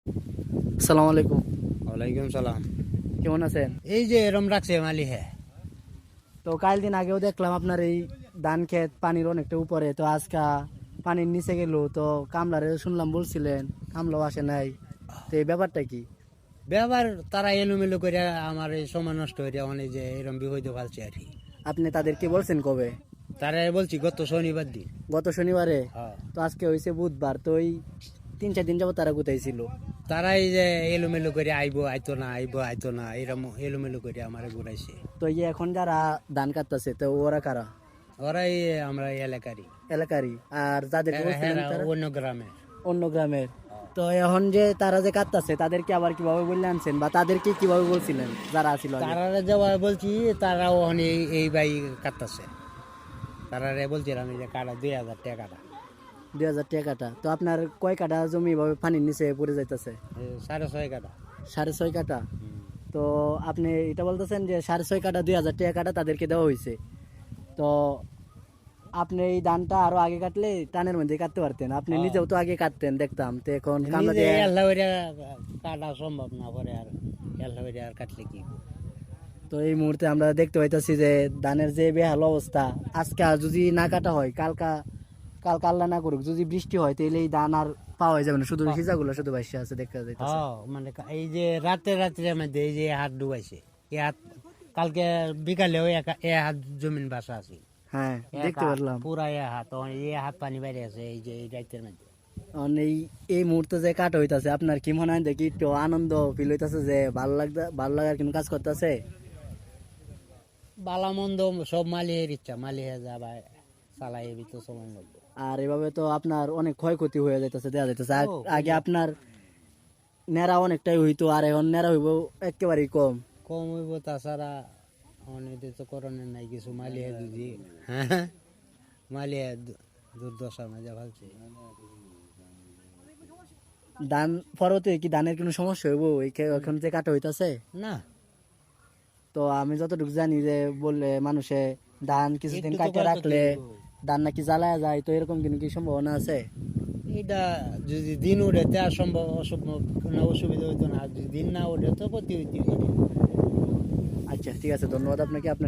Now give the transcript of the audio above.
আসসালামু আলাইকুম। ওয়ালাইকুম সালাম। কেমন আছেন? এই যে এরম রাখছে মালি হ্যাঁ। তো দিন আগেও দেখলাম আপনার এই ধান ক্ষেত পানির অনেকটা উপরে, তো আজকে পানির নিচে গেল, তো কামলারে শুনলাম বলছিলেন কামলাও আসে নাই, তো এই ব্যাপারটা কি? ব্যবহার তারা এলোমেলো করে আমার এই সময় নষ্ট হয়ে অনেক যে এরম বিপদ ফেলছে আর কি। আপনি তাদেরকে বলছেন কবে? তারা বলছি গত শনিবার দিন। গত শনিবারে? হ্যাঁ। তো আজকে হয়েছে বুধবার, তো ওই 3-4 দিন যাবো তারা কোথায় ছিল? তারা এই যে এলোমেলো করে আইবো আইতো না, আইবো আইতো না, এরম এলোমেলো করে আমার ঘুরাইছে। তো এই যে এখন যারা ধান কাটতেছে, তো ওরা কারা? ওরাই আমরা এলাকারই। এলাকারই? আর যাদেরকে বলছিলেন তারা অন্য গ্রামে। অন্য গ্রামের? তো এখন যে তারা যে কাটতেছে তাদেরকে আবার কিভাবে বললে আনছেন, বা তাদেরকে কিভাবে বলছিলেন যারা ছিল আগে? তারা যাওয়া বলছি তারাও এই বাই কাটতেছে। তারা বলছিলাম এই যে কাটা 2,000 টাকা কাটা। 2,000 টাকা কাটা? তো আপনার কয় কাটা জমি এভাবে পানির নিচে পড়ে যাইতেছে? 6.5 কাটা। 6.5 কাটা? তো আপনি এটা বলতেছেন যে 6.5 কাটা 2,000 টাকা কাটা তাদেরকে দেওয়া হয়েছে। তো আপনি এই ধানটা আরো আগে কাটলে টানের মধ্যে কাটতে পারতেন, আপনি নিজেও তো আগে কাটতেন দেখতাম, তো এখন কামলা নিজে দিয়ে। এল্লা করে কাটা সম্ভব না, পরে আর এল্লা করে আর কাটলে কি করব? তো এই মুহূর্তে আমরা দেখতে পাইতেছি যে ধানের যে বেহাল অবস্থা, আজকে আর যদি না কাটা হয়, কাল আল্লাহ না করুক যদি বৃষ্টি হয়, তাহলে এই ধান আর পাওয়া যাবে না, শুধু হিজাগুলো শুধু ভাসে আছে দেখা যাইতেছে। মানে এই যে রাত্রে মধ্যে এই যে হাত ডুবাইছে, এ হাত কালকে বিকালেও এ হাত জমিন বাসা আছে। হ্যাঁ, দেখতে পারলাম। পুরা এ হাত পানি বাইরে আছে এই যে এই রাতের মধ্যে। এই এই মুহূর্তে যে কাট হইতাছে, আপনার কি মনে হয়, দেখি একটু আনন্দ ফিল হইতাছে যে ভালো লাগার কোনো কাজ করতেছে? বালা মন্দ সব মালিকের ইচ্ছা, মালিকে যাবা চালাই তো সময় লাগবে। আর এভাবে তো আপনার অনেক ক্ষয়ক্ষতি হয়ে যাইতেছে, দেওয়া যাইতেছে। আগে আপনার নেড়া অনেকটাই হইতো, আর এখন নেড়া হইব একেবারেই কম। কম হইব, তাছাড়া অনেক তো করণের নাই কিছু। মালিয়া যদি হ্যাঁ মালিয়া দুর্দশার মাঝে ভাবছে। ধান পরবর্তী কি ধানের কোনো সমস্যা হইব এখন যে কাটা হইতাছে? না, তো আমি যতটুকু জানি যে বললে মানুষে ধান কিছুদিন একটু তো কাটে ক্ষয়ক্ষতি রাখলে হইব। ধান নাকি জ্বালায় যায়, তো এরকম কিন্তু কি সম্ভাবনা আছে? এটা যদি দিন উঠে তে আর সম্ভব কোনো অসুবিধা হইতো না, আর যদি দিন না উঠে তো ক্ষতি হইতে পারে। আচ্ছা, ঠিক আছে, ধন্যবাদ আপনাকে। আপনার